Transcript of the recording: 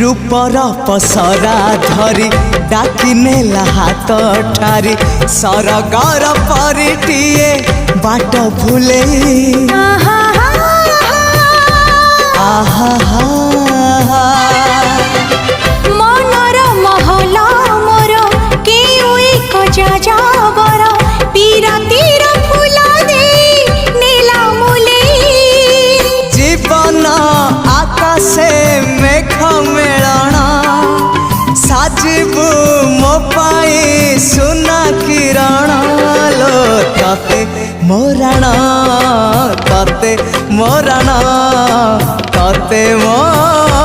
रूपर पसरा धरी डाकी नेला हाथ ठारी सरगर परिटिए बाट भूले मनर महला मोर केउ एक जाजावर पीरातीर फूल दे नीला मुले जीवन आकाशे मेघ मेलण साजिबु मो पाई सुना किरण लो तते मोरण तते मोरण तते मोरण।